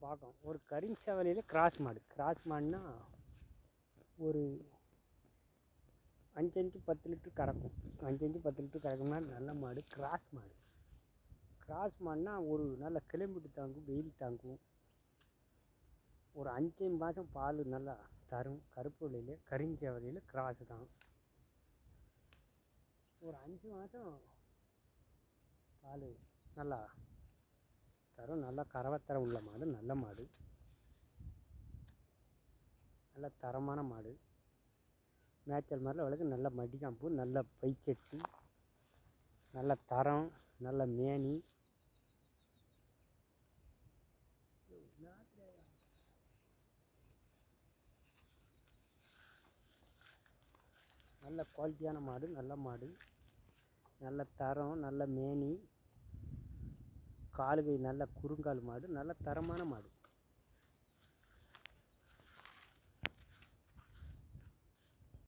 பார்க்கும். ஒரு கரிஞ்சவலையில் கிராஸ் மாடுனா ஒரு 5 அஞ்சு 10 லிட்டர் கறக்கும். 5 அஞ்சு 10 லிட்டர் கறக்கும்னா நல்ல மாடு. கிராஸ் மாடுனா ஒரு நல்ல கிளைம்பிட்டு தாங்கும், வெயில் தாங்கும். ஒரு 5 மாதம் பால் நல்லா தரும். கருப்பு வலையில் கரிஞ்சவலையில் கிராஸ் தான். ஒரு 5 மாதம் பால் நல்லா தரும். நல்லா கறவைத்தரம் உள்ள மாடு, நல்ல மாடு, நல்ல தரமான மாடு. மேய்ச்சல் மாதிரில வளர்க்கு. நல்ல மடிக்காம்பு, நல்ல பைச்சட்டி, நல்ல தரம், நல்ல மேனி. நல்ல குவாலிட்டியான மாடு, நல்ல மாடு, நல்ல தரம், நல்ல மேனி, காலுகை நல்ல குறுங்கால் மாடு, நல்ல தரமான மாடு.